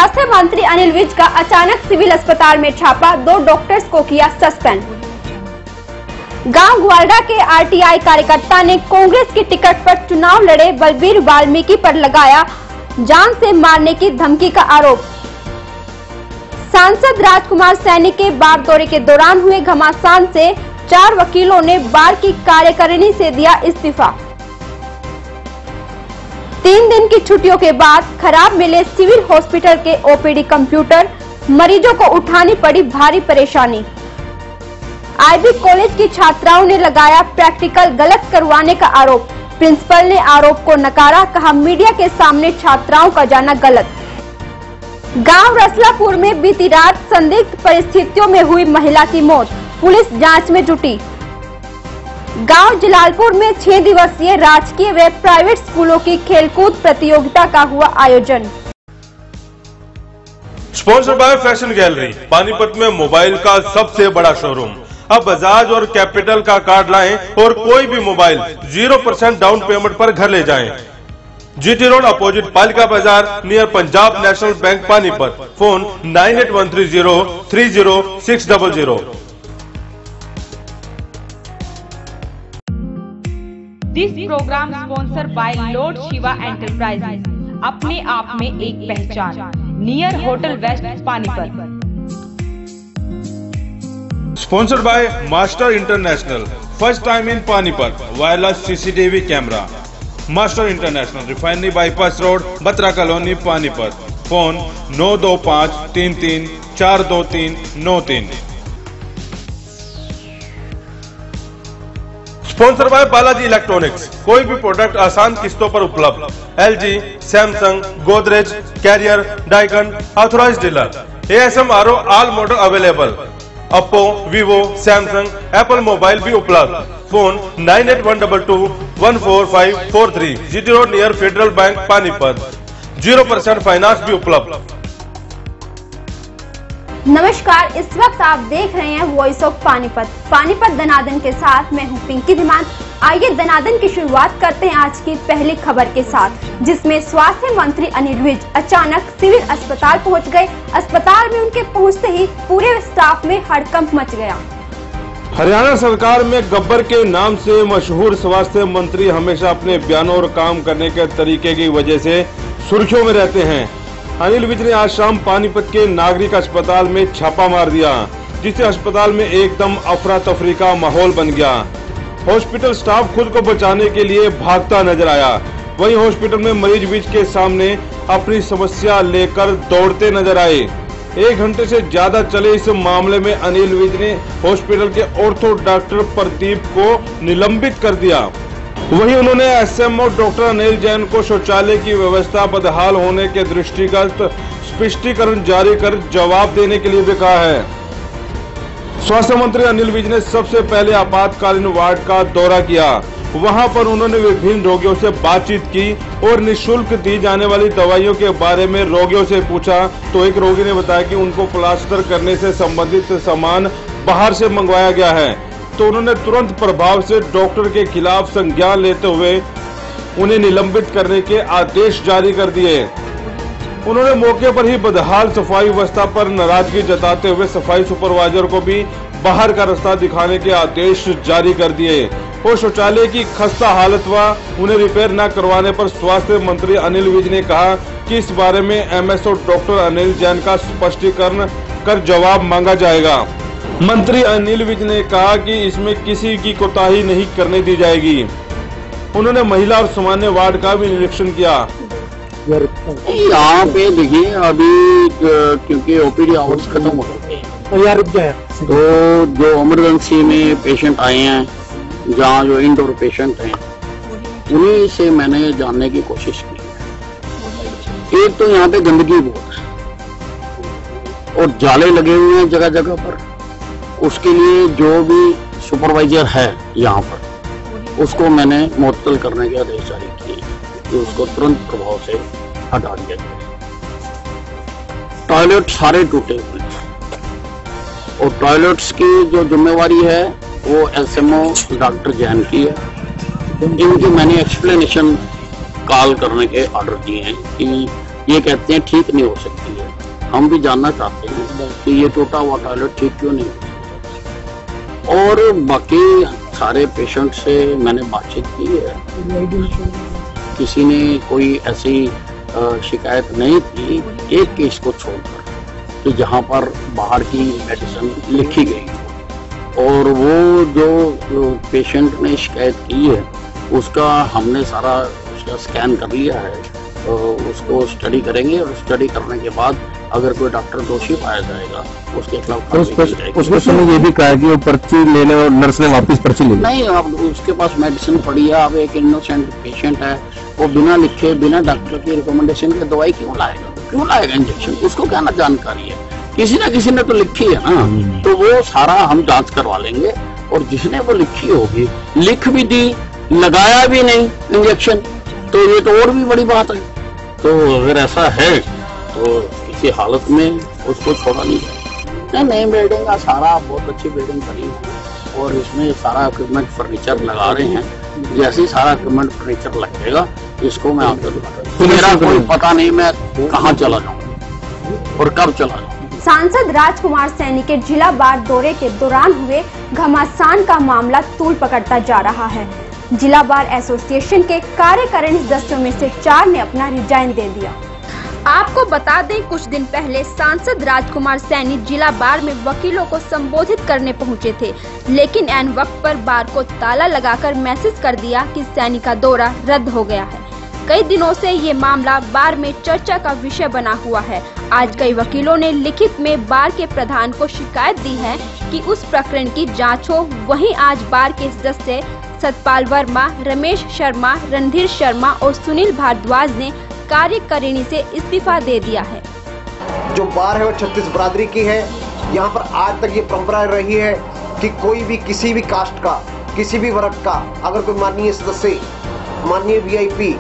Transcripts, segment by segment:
स्वास्थ्य मंत्री अनिल विज का अचानक सिविल अस्पताल में छापा, 2 डॉक्टर्स को किया सस्पेंड। गांव ग्वालडा के आरटीआई कार्यकर्ता ने कांग्रेस की टिकट पर चुनाव लड़े बलबीर वाल्मीकि पर लगाया जान से मारने की धमकी का आरोप। सांसद राजकुमार सैनी के बाढ़ दौरे के दौरान हुए घमासान से 4 वकीलों ने बाढ़ की कार्यकारिणी से दिया इस्तीफा। 3 दिन की छुट्टियों के बाद खराब मिले सिविल हॉस्पिटल के ओपीडी कंप्यूटर, मरीजों को उठानी पड़ी भारी परेशानी। आईबी कॉलेज की छात्राओं ने लगाया प्रैक्टिकल गलत करवाने का आरोप। प्रिंसिपल ने आरोप को नकारा, कहा मीडिया के सामने छात्राओं का जाना गलत। गांव रसलापुर में बीती रात संदिग्ध परिस्थितियों में हुई महिला की मौत, पुलिस जांच में जुटी। गांव जलालपुर में 6 दिवसीय राजकीय व प्राइवेट स्कूलों की खेलकूद प्रतियोगिता का हुआ आयोजन। Sponsor by fashion gallery, Panipat में मोबाइल का सबसे बड़ा शोरूम। अब बजाज और कैपिटल का कार्ड लाएं और कोई भी मोबाइल 0% डाउन पेमेंट पर घर ले जाएं। GT road opposite Palika Bazaar near Punjab national bank Panipat. Phone 9813030600। This programme sponsor by lord Shiva enterprises, अपने आप में एक पहचान, near hotel west Panipat. Sponsored by master international, first time in Panipat, wireless CCTV camera. Master international, refinery bypass road, Batra colony, Panipat. Phone 9253342393। Sponsor by Balaji electronics, कोई भी product आसान किस्तों पर उपलब्ध। LG, Samsung, Godrej, Carrier, Daikin, authorised dealer. ASM RO all model available. Oppo, Vivo, Samsung, Apple mobile भी उपलब्ध। Phone 9812214543। GT road near federal bank Panipat. 0% finance भी उपलब्ध। नमस्कार, इस वक्त आप देख रहे हैं वॉइस ऑफ पानीपत। पानीपत दनादन के साथ मैं हूं पिंकी धीमान। आइए दनादन की शुरुआत करते हैं आज की पहली खबर के साथ, जिसमें स्वास्थ्य मंत्री अनिल विज अचानक सिविल अस्पताल पहुंच गए। अस्पताल में उनके पहुंचते ही पूरे स्टाफ में हड़कंप मच गया। हरियाणा सरकार में गब्बर के नाम से मशहूर स्वास्थ्य मंत्री हमेशा अपने बयानों और काम करने के तरीके की वजह से सुर्खियों में रहते हैं। अनिल विज ने आज शाम पानीपत के नागरिक अस्पताल में छापा मार दिया, जिससे अस्पताल में एकदम अफरा तफरी का माहौल बन गया। हॉस्पिटल स्टाफ खुद को बचाने के लिए भागता नजर आया। वहीं हॉस्पिटल में मरीज विज के सामने अपनी समस्या लेकर दौड़ते नजर आए। 1 घंटे से ज्यादा चले इस मामले में अनिल विज ने हॉस्पिटल के ऑर्थो डॉक्टर प्रदीप को निलंबित कर दिया। वहीं उन्होंने एसएमओ डॉक्टर अनिल जैन को शौचालय की व्यवस्था बदहाल होने के दृष्टिगत स्पष्टीकरण जारी कर जवाब देने के लिए भी कहा है। स्वास्थ्य मंत्री अनिल विज ने सबसे पहले आपातकालीन वार्ड का दौरा किया। वहां पर उन्होंने विभिन्न रोगियों से बातचीत की और निःशुल्क दी जाने वाली दवाइयों के बारे में रोगियों से पूछा, तो एक रोगी ने बताया कि उनको प्लास्टर करने से संबंधित सामान बाहर से मंगवाया गया है। तो उन्होंने तुरंत प्रभाव से डॉक्टर के खिलाफ संज्ञान लेते हुए उन्हें निलंबित करने के आदेश जारी कर दिए। उन्होंने मौके पर ही बदहाल सफाई व्यवस्था पर नाराजगी जताते हुए सफाई सुपरवाइजर को भी बाहर का रास्ता दिखाने के आदेश जारी कर दिए और शौचालय की खस्ता हालत व उन्हें रिपेयर न करवाने पर स्वास्थ्य मंत्री अनिल विज ने कहा कि इस बारे में एमएसओ डॉक्टर अनिल जैन का स्पष्टीकरण कर जवाब मांगा जाएगा। मंत्री अनिल विज ने कहा कि इसमें किसी की कोताही नहीं करने दी जाएगी। उन्होंने महिला और सामान्य वार्ड का भी निरीक्षण किया। यहाँ पे देखिए अभी क्योंकि ओपीडी आवर्स खत्म हो गए तो जो इमरजेंसी में पेशेंट आए हैं, जहाँ जो इंडोर पेशेंट हैं, उन्हीं से मैंने जानने की कोशिश की। एक तो यहाँ पे गंदगी बहुत है और जाले लगे हुए हैं जगह जगह पर। उसके लिए जो भी सुपरवाइजर है यहाँ पर, उसको मैंने मुअत्तल करने के आदेश जारी किए कि उसको तुरंत प्रभाव से हटा दिया जाए। टॉयलेट सारे टूटे हुए हैं और टॉयलेट्स की जो जिम्मेवारी है वो एसएमओ डॉक्टर जैन की है। इनकी मैंने एक्सप्लेनेशन कॉल करने के ऑर्डर दिए हैं कि ये कहते हैं ठीक नहीं हो सकती है। हम भी जानना चाहते हैं कि ये टूटा हुआ टॉयलेट ठीक क्यों नहीं है। और बाकी सारे पेशेंट से मैंने बातचीत की है, किसी ने कोई ऐसी शिकायत नहीं थी, एक केस को छोड़कर कि जहां पर बाहर की मेडिसिन लिखी गई। और वो जो पेशेंट ने शिकायत की है उसका हमने सारा उसका स्कैन कर लिया है, तो उसको स्टडी करेंगे और स्टडी करने के बाद अगर कोई डॉक्टर दोषी पाया जाएगा उसके खिलाफ उसमें तुमने ये भी कहा कि वो पर्ची लेने और नर्स ने वापस पर्ची ले ली। नहीं, अब उसके पास मेडिसिन पड़ी है। अब एक इनोसेंट पेशेंट है, वो बिना लिखे बिना डॉक्टर की रिकमेंडेशन के दवाई क्यों लाएगा इंजेक्शन, उसको क्या ना जानकारी है, किसी ना किसी ने तो लिखी है ना, तो वो सारा हम जांच करवा लेंगे। और जिसने वो लिखी होगी, लिख भी दी, लगाया भी नहीं इंजेक्शन, तो ये तो और भी बड़ी बात है। तो अगर ऐसा है तो किसी हालत में उसको छोड़ा नहीं जाए। नई बिल्डिंग का सारा बहुत अच्छी बिल्डिंग बनी है और इसमें सारा इक्विपमेंट फर्नीचर लगा रहे हैं। जैसे ही सारा इक्विपमेंट फर्नीचर लगेगा इसको मैं आपको तो मेरा कोई पता नहीं मैं कहाँ चला जाऊँ और कब चला जाऊँ। सांसद राजकुमार सैनी के जिला बार दौरे के दौरान हुए घमासान का मामला तूल पकड़ता जा रहा है। जिला बार एसोसिएशन के कार्यकारिणी सदस्यों में से 4 ने अपना रिजाइन दे दिया। आपको बता दें, कुछ दिन पहले सांसद राजकुमार सैनी जिला बार में वकीलों को संबोधित करने पहुंचे थे, लेकिन ऐन वक्त पर बार को ताला लगाकर मैसेज कर दिया कि सैनी का दौरा रद्द हो गया है। कई दिनों से ये मामला बार में चर्चा का विषय बना हुआ है। आज कई वकीलों ने लिखित में बार के प्रधान को शिकायत दी है कि उस प्रकरण की जांच हो। वहीं आज बार के सदस्य सतपाल वर्मा, रमेश शर्मा, रणधीर शर्मा और सुनील भारद्वाज ने कार्यकारिणी से इस्तीफा दे दिया है। जो बार है वो 36 बरादरी की है। यहाँ पर आज तक ये परंपरा रही है कि कोई भी किसी भी कास्ट का, किसी भी वर्ग का अगर कोई माननीय सदस्य, माननीय वीआईपी,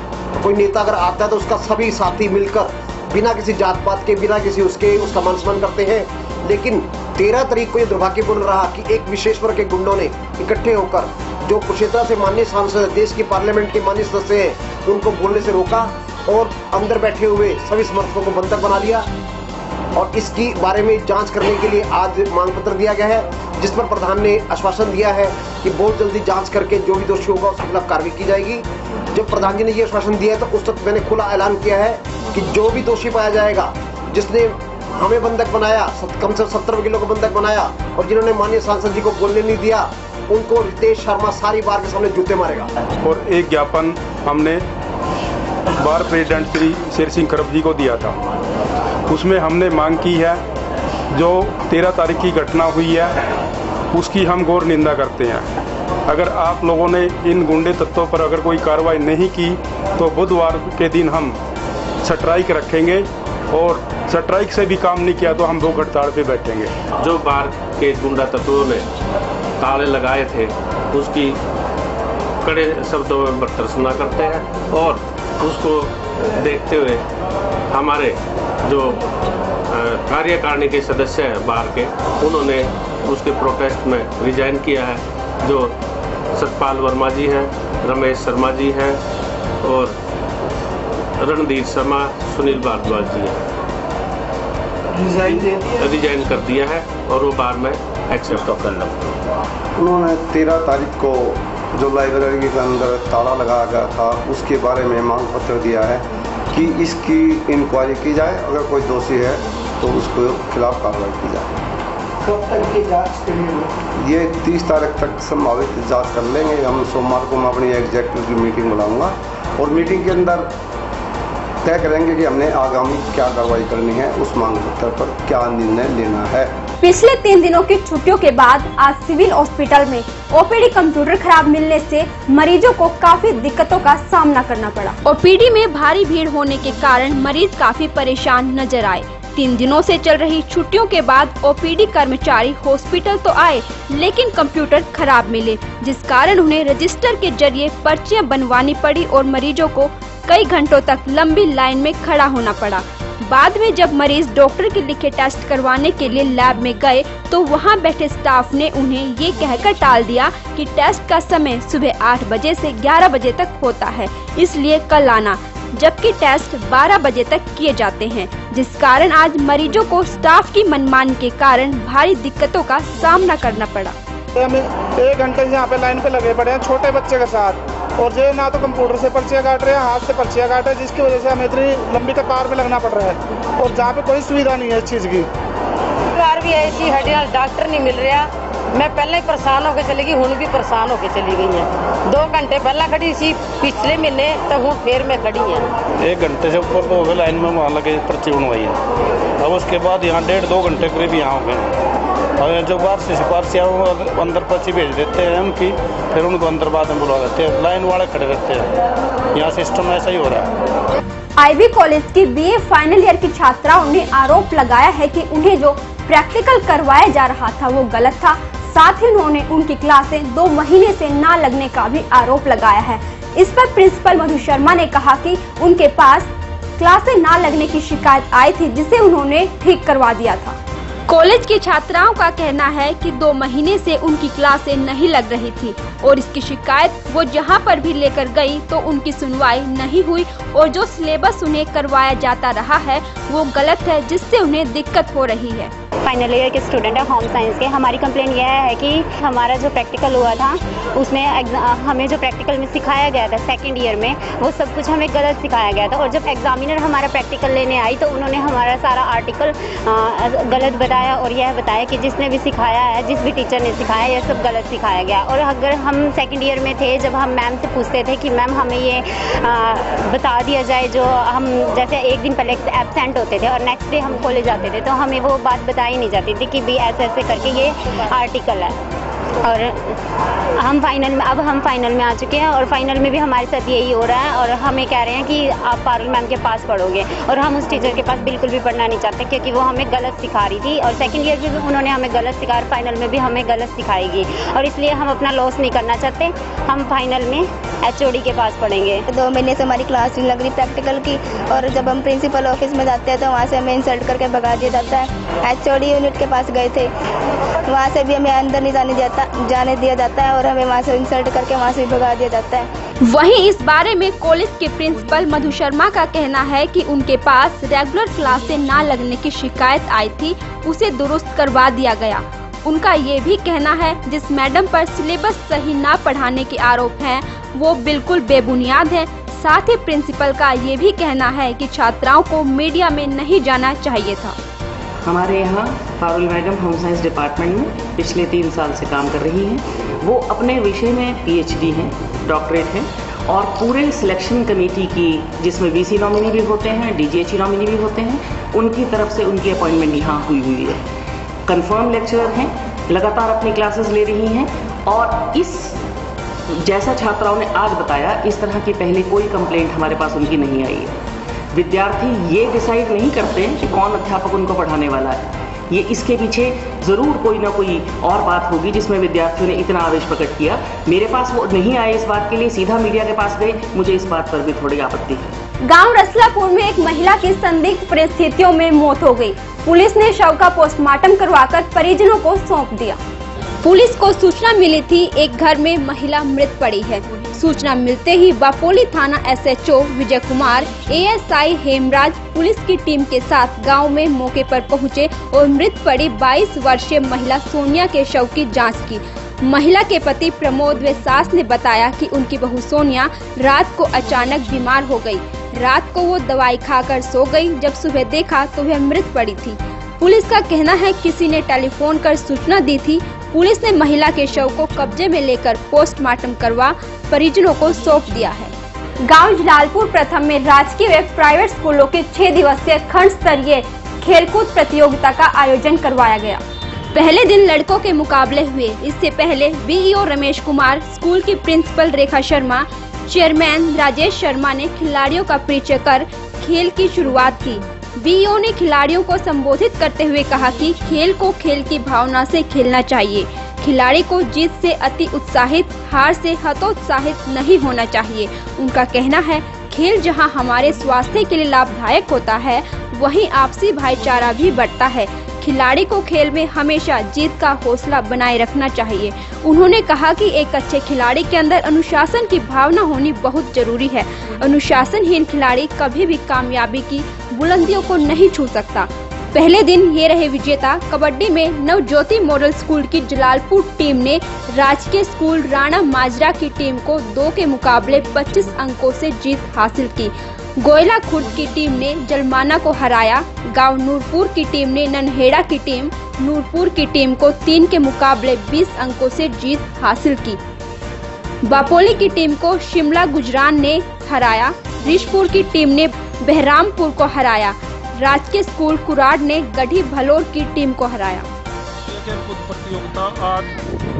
कोई नेता अगर आता है तो उसका सभी साथी मिलकर बिना किसी जात पात के, बिना किसी उसका मान सम्मान करते हैं। लेकिन 13 तारीख को ये दुर्भाग्यपूर्ण रहा कि एक विशेष वर्ग के गुंडों ने इकट्ठे होकर जो कुरुक्षेत्र से माननीय सांसद, देश की पार्लियामेंट के माननीय सदस्य हैं, उनको बोलने से रोका और अंदर बैठे हुए सभी समर्थकों को बंधक बना दिया। और इसकी बारे में जांच करने के लिए आज मांग पत्र दिया गया है, जिस पर प्रधान ने आश्वासन दिया है कि बहुत जल्दी जांच करके जो भी दोषी होगा उसके खिलाफ कार्रवाई की जाएगी। जब प्रधान जी ने ये आश्वासन दिया है तो उस वक्त मैंने खुला ऐलान किया है कि जो भी दोषी पाया जाएगा, जिसने हमें बंधक बनाया, कम से कम 70 वकीलों को बंधक बनाया और जिन्होंने माननीय सांसद जी को बोलने नहीं दिया, उनको रितेश शर्मा सारी बार के सामने जूते मारेगा। और एक ज्ञापन हमने बार प्रेसिडेंट श्री शेर सिंह करब जी को दिया था। उसमें हमने मांग की है जो 13 तारीख की घटना हुई है उसकी हम घोर निंदा करते हैं। अगर आप लोगों ने इन गुंडे तत्वों पर अगर कोई कार्रवाई नहीं की तो बुधवार के दिन हम स्ट्राइक रखेंगे और स्ट्राइक से भी काम नहीं किया तो हम भूख हड़ताल पे बैठेंगे। जो बार के गुंडा तत्वों ने ताले लगाए थे उसकी कड़े शब्दों में भर्त्सना करते हैं और उसको देखते हुए हमारे जो कार्यकारिणी के सदस्य हैं बार के, उन्होंने उसके प्रोटेस्ट में रिजाइन किया है। जो सतपाल वर्मा जी हैं, रमेश शर्मा जी हैं और रणधीर शर्मा, सुनील भारद्वाज जी हैं, रिजाइन कर दिया है और वो बार में एक्सेप्ट कर लिया। उन्होंने 13 तारीख को जो लाइब्रेरी के अंदर ताला लगाया गया था उसके बारे में मांग पत्र दिया है कि इसकी इंक्वायरी की जाए, अगर कोई दोषी है तो उसको खिलाफ कार्रवाई की जाए। कब तक की जांच के लिए? ये 30 तारीख तक संभावित जांच कर लेंगे। हम सोमवार को मैं अपनी एग्जीक्यूटिव की मीटिंग बुलाऊंगा और मीटिंग के अंदर तय करेंगे कि हमने आगामी क्या कार्रवाई करनी है, उस मांग पत्र पर क्या निर्णय लेना है। पिछले 3 दिनों की छुट्टियों के बाद आज सिविल हॉस्पिटल में ओपीडी कंप्यूटर खराब मिलने से मरीजों को काफी दिक्कतों का सामना करना पड़ा। ओपीडी में भारी भीड़ होने के कारण मरीज काफी परेशान नजर आए। 3 दिनों से चल रही छुट्टियों के बाद ओपीडी कर्मचारी हॉस्पिटल तो आए, लेकिन कंप्यूटर खराब मिले, जिस कारण उन्हें रजिस्टर के जरिए पर्चियां बनवानी पड़ी और मरीजों को कई घंटों तक लंबी लाइन में खड़ा होना पड़ा। बाद में जब मरीज डॉक्टर के लिखे टेस्ट करवाने के लिए लैब में गए तो वहां बैठे स्टाफ ने उन्हें ये कहकर टाल दिया कि टेस्ट का समय सुबह 8 बजे से 11 बजे तक होता है, इसलिए कल आना। जबकि टेस्ट 12 बजे तक किए जाते हैं, जिस कारण आज मरीजों को स्टाफ की मनमानी के कारण भारी दिक्कतों का सामना करना पड़ा। हम 1 घंटे से यहाँ पे लाइन पे लगे पड़े हैं छोटे बच्चे के साथ, और जो ना तो कंप्यूटर से पर्चियाँ काट रहे हैं, हाथ से पर्चियाँ काट रहे हैं, जिसकी वजह से हमें इतनी लंबी कतार में लगना पड़ रहा है, और जहाँ पे कोई सुविधा नहीं है इस चीज़ की। भी ऐसी हड्डियाँ डॉक्टर नहीं मिल रहा। मैं पहले ही परेशान होकर चली गई, हूँ भी परेशान होकर चली गई है। 2 घंटे पहला खड़ी सी पिछले महीने तो हूँ फिर मैं खड़ी है। 1 घंटे से ऊपर तो हो गए लाइन में, वहाँ लगे पर्ची बनवाई है। अब उसके बाद यहाँ 1.5-2 घंटे करीब यहाँ हो गए, और जो बाहर से सिफारिशियाँ अंदर पर्ची भेज देते हैं उनकी, फिर उनको अंदर बाद में बुला देते हैं, लाइन वाले खड़े रहते हैं। यहाँ सिस्टम ऐसा ही हो रहा है। आईबी कॉलेज की बीए फाइनल ईयर की छात्राओं ने आरोप लगाया है कि उन्हें जो प्रैक्टिकल करवाया जा रहा था वो गलत था। साथ ही उन्होंने उनकी क्लासें 2 महीने से ना लगने का भी आरोप लगाया है। इस पर प्रिंसिपल मधु शर्मा ने कहा कि उनके पास क्लासें ना लगने की शिकायत आई थी, जिसे उन्होंने ठीक करवा दिया था। कॉलेज की छात्राओं का कहना है कि 2 महीने से उनकी क्लासें नहीं लग रही थी और इसकी शिकायत वो जहां पर भी लेकर गई तो उनकी सुनवाई नहीं हुई, और जो सिलेबस उन्हें करवाया जाता रहा है वो गलत है, जिससे उन्हें दिक्कत हो रही है। फाइनल ईयर के स्टूडेंट है होम साइंस के। हमारी कंप्लेंट यह है कि हमारा जो प्रैक्टिकल हुआ था उसमें हमें जो प्रैक्टिकल में सिखाया गया था 2nd ईयर में, वो सब कुछ हमें गलत सिखाया गया था, और जब एग्जामिनर हमारा प्रैक्टिकल लेने आई तो उन्होंने हमारा सारा आर्टिकल गलत बताया, और यह बताया कि जिसने भी सिखाया है, जिस भी टीचर ने सिखाया, यह सब गलत सिखाया गया। और अगर हम 2nd ईयर में थे, जब हम मैम से पूछते थे कि मैम हमें ये बता दिया जाए, जो हम जैसे एक दिन पहले एब्सेंट होते थे और नेक्स्ट डे हम कॉलेज आते थे, तो हमें वो बात बताई नहीं जाती थी कि भी ऐसे ऐसे करके ये आर्टिकल है। और हम फाइनल में आ चुके हैं, और फाइनल में भी हमारे साथ यही हो रहा है, और हमें कह रहे हैं कि आप पारुल मैम के पास पढ़ोगे, और हम उस टीचर के पास बिल्कुल भी पढ़ना नहीं चाहते, क्योंकि वो हमें गलत सिखा रही थी, और 2nd ईयर में भी उन्होंने हमें गलत सिखाया, फाइनल में भी हमें गलत सिखाएगी, और इसलिए हम अपना लॉस नहीं करना चाहते। हम फाइनल में HOD के पास पढ़ेंगे। 2 महीने से हमारी क्लास नहीं लग रही प्रैक्टिकल की, और जब हम प्रिंसिपल ऑफिस में जाते हैं तो वहाँ से हमें इंसल्ट करके भगा दिया जाता है। HOD यूनिट के पास गए थे, वहाँ से भी हमें अंदर नहीं जाने दिया जाता है, और हमें वहाँ से इंसल्ट करके वहाँ से भी भगा दिया जाता है। वहीं इस बारे में कॉलेज के प्रिंसिपल मधु शर्मा का कहना है कि उनके पास रेगुलर क्लासें ना लगने की शिकायत आई थी, उसे दुरुस्त करवा दिया गया। उनका ये भी कहना है जिस मैडम पर सिलेबस सही ना पढ़ाने के आरोप हैं, वो बिल्कुल बेबुनियाद है। साथ ही प्रिंसिपल का ये भी कहना है कि छात्राओं को मीडिया में नहीं जाना चाहिए था। हमारे यहाँ Parul madam home science department में पिछले 3 साल से काम कर रही हैं। वो अपने विषय में PhD हैं, डॉक्टरेट हैं, और पूरे सिलेक्शन कमेटी की, जिसमें VC नॉमिनी भी होते हैं, DGHE नॉमिनी भी होते हैं, उनकी तरफ से उनकी अपॉइंटमेंट यहाँ हुई है। कंफर्म लेक्चरर हैं, लगातार अपनी क्लासेस ले रही हैं, और इस जैसा छात्राओं ने आज बताया, इस तरह की पहले कोई कंप्लेंट हमारे पास उनकी नहीं आई है। विद्यार्थी ये डिसाइड नहीं करते कि कौन अध्यापक उनको पढ़ाने वाला है, ये इसके पीछे जरूर कोई ना कोई और बात होगी जिसमें विद्यार्थियों ने इतना आवेश प्रकट किया। मेरे पास वो नहीं आए इस बात के लिए, सीधा मीडिया के पास गए, मुझे इस बात पर भी थोड़ी आपत्ति है। गांव रसलापुर में एक महिला की संदिग्ध परिस्थितियों में मौत हो गई। पुलिस ने शव का पोस्टमार्टम करवाकर परिजनों को सौंप दिया। पुलिस को सूचना मिली थी एक घर में महिला मृत पड़ी है। सूचना मिलते ही बापोली थाना SHO Vijay Kumar, ASI Hemraj police की टीम के साथ गांव में मौके पर पहुंचे और मृत पड़ी 22 वर्षीय महिला सोनिया के शव की जांच की। महिला के पति प्रमोद व सास ने बताया कि उनकी बहू सोनिया रात को अचानक बीमार हो गई। रात को वो दवाई खाकर सो गई। जब सुबह देखा तो वह मृत पड़ी थी। पुलिस का कहना है किसी ने टेलीफोन कर सूचना दी थी। पुलिस ने महिला के शव को कब्जे में लेकर पोस्टमार्टम करवा परिजनों को सौंप दिया है। गांव जलालपुर प्रथम में राजकीय व प्राइवेट स्कूलों के 6 दिवसीय खंड स्तरीय खेलकूद प्रतियोगिता का आयोजन करवाया गया। पहले दिन लड़कों के मुकाबले हुए। इससे पहले BEO रमेश कुमार, स्कूल की प्रिंसिपल रेखा शर्मा, चेयरमैन राजेश शर्मा ने खिलाड़ियों का परिचय कर खेल की शुरुआत की। BEO ने खिलाड़ियों को संबोधित करते हुए कहा कि खेल को खेल की भावना से खेलना चाहिए। खिलाड़ी को जीत से अति उत्साहित, हार से हतोत्साहित नहीं होना चाहिए। उनका कहना है खेल जहां हमारे स्वास्थ्य के लिए लाभदायक होता है, वहीं आपसी भाईचारा भी बढ़ता है। खिलाड़ी को खेल में हमेशा जीत का हौसला बनाए रखना चाहिए। उन्होंने कहा कि एक अच्छे खिलाड़ी के अंदर अनुशासन की भावना होनी बहुत जरूरी है। अनुशासनहीन खिलाड़ी कभी भी कामयाबी की बुलंदियों को नहीं छू सकता। पहले दिन ये रहे विजेता। कबड्डी में नवज्योति मॉडल स्कूल की जलालपुर टीम ने राजकीय स्कूल राणा माजरा की टीम को 2 के मुकाबले 25 अंकों से जीत हासिल की। गोयला खुर्द की टीम ने जलमाना को हराया। गांव नूरपुर की टीम ने ननहेड़ा की टीम नूरपुर की टीम को 3 के मुकाबले 20 अंकों से जीत हासिल की। बापोली की टीम को शिमला गुजरान ने हराया। रिशपुर की टीम ने बहरामपुर को हराया। राजकीय स्कूल कुराड ने गढ़ी भलोर की टीम को हराया। खेलकूद प्रतियोगिता आज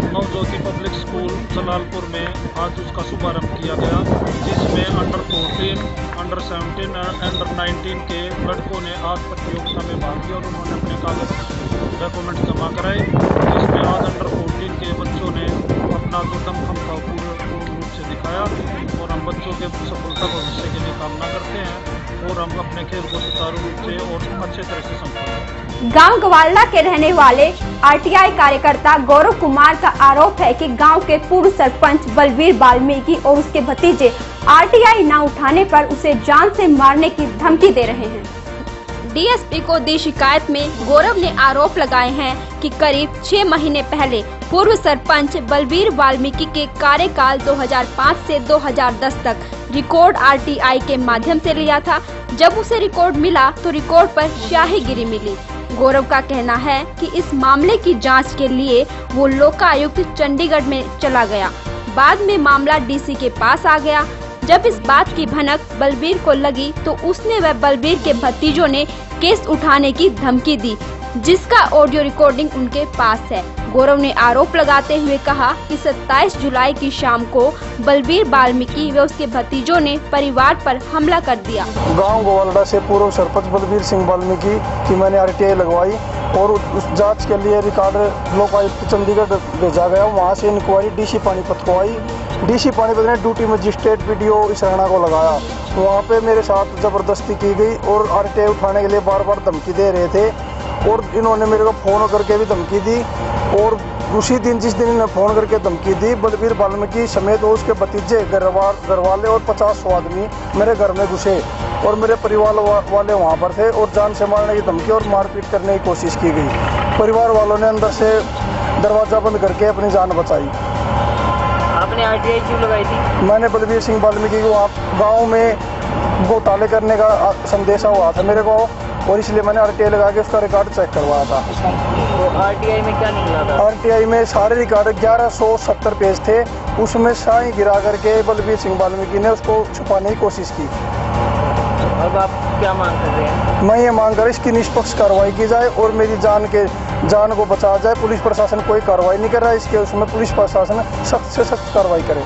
नवज्योति पब्लिक स्कूल जलालपुर में आज उसका शुभारंभ किया गया, जिसमें अंडर 14, अंडर 17 और अंडर 19 के लड़कों ने आज प्रतियोगिता में भाग लिया और उन्होंने अपने कागज डॉक्यूमेंट जमा कराए। जिसमें आज अंडर 14 के बच्चों ने अपना जो दमखम था पूर्ण रूप से दिखाया और हम बच्चों के सफलता भविष्य के लिए कामना करते हैं और हम अपने खेल को सुचारू रूप से और अच्छे तरह से संपन्न। गांव गवाल्डा के रहने वाले आरटीआई कार्यकर्ता गौरव कुमार का आरोप है कि गांव के पूर्व सरपंच बलबीर वाल्मीकि और उसके भतीजे आरटीआई न उठाने पर उसे जान से मारने की धमकी दे रहे हैं। डीएसपी को दी शिकायत में गौरव ने आरोप लगाए हैं कि करीब 6 महीने पहले पूर्व सरपंच बलबीर वाल्मीकि के कार्यकाल 2005 से 2010 तक रिकॉर्ड आरटीआई के माध्यम से लिया था। जब उसे रिकॉर्ड मिला तो रिकॉर्ड पर स्याहीगिरी मिली। गौरव का कहना है कि इस मामले की जांच के लिए वो लोकायुक्त चंडीगढ़ में चला गया। बाद में मामला डीसी के पास आ गया। जब इस बात की भनक बलबीर को लगी तो उसने व बलबीर के भतीजों ने केस उठाने की धमकी दी, जिसका ऑडियो रिकॉर्डिंग उनके पास है। गौरव ने आरोप लगाते हुए कहा कि 27 जुलाई की शाम को बलबीर वाल्मीकि व उसके भतीजों ने परिवार पर हमला कर दिया। गांव गोवालडा से पूर्व सरपंच बलबीर सिंह वाल्मीकि की मैंने आरटीआई लगवाई और उस जांच के लिए रिकॉर्ड लोकायुक्त चंडीगढ़ भेजा गया। वहां से इंक्वायरी डीसी पानीपत को आई। डीसी पानीपत ने ड्यूटी मजिस्ट्रेट वीडियो इस राणा को लगाया। वहाँ पे मेरे साथ जबरदस्ती की गई और आरटीआई उठाने के लिए बार बार धमकी दे रहे थे और इन्होंने मेरे को फोन करके भी धमकी दी। और उसी दिन जिस दिन इन्होंने फोन करके धमकी दी, बलबीर वाल्मीकि समेत और उसके भतीजे घर वाले और 50 आदमी मेरे घर में घुसे और मेरे परिवार वाले वहाँ पर थे और जान से मारने की धमकी और मारपीट करने की कोशिश की गई। परिवार वालों ने अंदर से दरवाजा बंद करके अपनी जान बचाई। आपने आरटीआई क्यों लगाई थी? मैंने बलबीर सिंह वाल्मीकि को गाँव में घोटाले करने का संदेशा हुआ था मेरे को और इसलिए मैंने आरटीआई लगा के उसका रिकॉर्ड चेक करवाया था। तो आरटीआई में क्या निकला था? आरटीआई में सारे रिकॉर्ड 1170 पेज थे। उसमें स्याही गिरा करके बलबीर सिंह वाल्मीकि ने उसको छुपाने की कोशिश की। अब आप क्या मांग कर रहे हैं? मैं ये मांग कर इसकी निष्पक्ष कार्रवाई की जाए और मेरी जान को बचाया जाए। पुलिस प्रशासन कोई कार्रवाई नहीं कर रहा है, इसके उसमें पुलिस प्रशासन सख्त से सख्त कार्रवाई करे।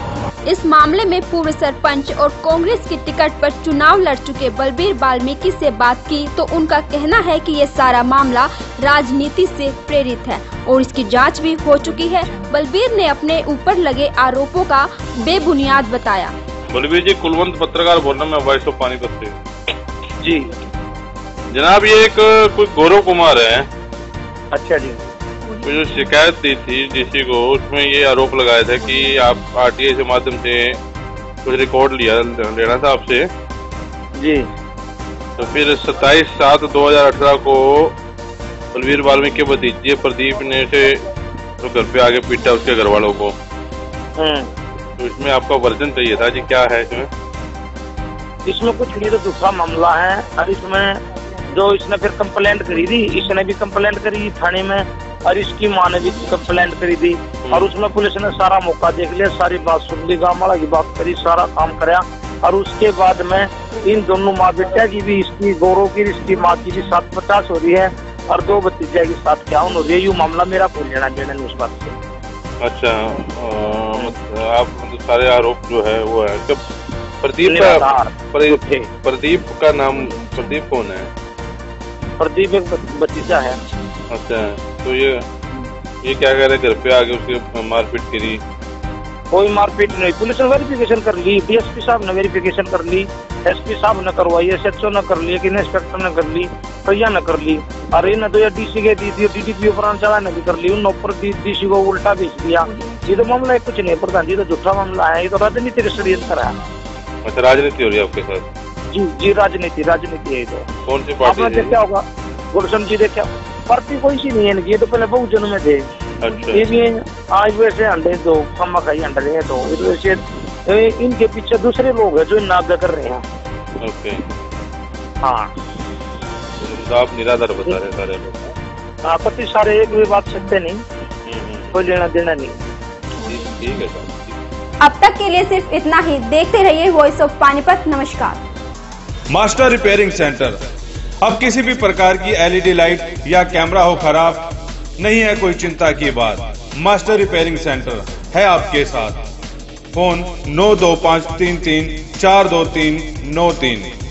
इस मामले में पूर्व सरपंच और कांग्रेस की टिकट पर चुनाव लड़ चुके बलबीर वाल्मीकि से बात की तो उनका कहना है कि ये सारा मामला राजनीति से प्रेरित है और इसकी जांच भी हो चुकी है। बलबीर ने अपने ऊपर लगे आरोपों का बेबुनियाद बताया। बलबीर जी, कुलवंत पत्रकार बोल रहा मैं वॉइस ऑफ पानीपत से। जी जनाब, ये एक कोई गौरव कुमार है। अच्छा जी। जो शिकायत दी थी डीसी को, उसमें ये आरोप लगाया था कि आप आरटीआई के माध्यम से कुछ रिकॉर्ड लेना था आपसे जी। तो फिर 27/7/2018 को बलबीर वाल्मीकि के भतीजे प्रदीप ने उसे तो घर पे आगे पीटा उसके घर वालों को। तो इसमें आपका वर्जन चाहिए था जी, क्या है इसमें? इसमें कुछ नहीं, तो दूसरा मामला है और इसमें जो इसने फिर कंप्लेंट करी थी, इसने भी कंप्लेंट करी थाने में और इसकी माँ ने भी कंप्लेंट करी थी और उसमें पुलिस ने सारा मौका देख लिया, सारी बात सुन ली, गाँव वाला की बात करी, सारा काम कराया और उसके बाद में इन दोनों माँ बेटा की भी, इसकी गौरव की इसकी माँ की भी 750 हो रही है और 2 भतीजे की 751 हो रही है। यूँ मामला मेरा कोई लेना देना नहीं उस बात से। अच्छा, आप मतलब सारे आरोप जो है वो है कि प्रदीप का नाम प्रदीप कौन है? प्रदीप एक भतीजा है। अच्छा, तो ये क्या कह रहे, घर पे आके उसकी मारपीट करी? कोई मारपीट नहीं, पुलिस ने वेरिफिकेशन कर ली, डीएसपी साहब ने वेरिफिकेशन कर ली एसपी साहब ने करवाई, SHO ने कर ली, इंस्पेक्टर ने कर ली, भैया ने कर ली, अरे न तो ये DC के दी थी, DDPO प्रांत ने भी कर ली, उन ऊपर DC को उल्टा भेज दिया। ये तो मामला कुछ नहीं प्रधान जी, तो झूठा मामला है, ये तो राजनीतिक षड्यंत्र है। अच्छा, राजनीति हो रही है आपके साथ? जी राजनीति है। तो कौन सी पार्टी? आपने देखा होगा, गुलशन जी देखा, पार्टी कोई सी नहीं है इनकी, ये तो पहले बहुजन में थे। अच्छा। ये भी आज वैसे अंडे दो कम खाई अंडे हैं, तो इस वजह से इनके पीछे दूसरे लोग हैं जो इन नागा कर रहे हैं। ओके। हाँ, तो आप निराधार बता रहे सारे लोग? हाँ, पति सारे एक भी बात सकते नहीं, कोई लेना देना नहीं। ठीक है सर। अब तक के लिए सिर्फ इतना ही। देखते रहिए वॉइस ऑफ पानीपत। नमस्कार। Master repairing centre. अब किसी भी प्रकार की LED लाइट या कैमरा हो खराब, नहीं है कोई चिंता की बात। मास्टर रिपेयरिंग सेंटर है आपके साथ। फोन 92533 42393।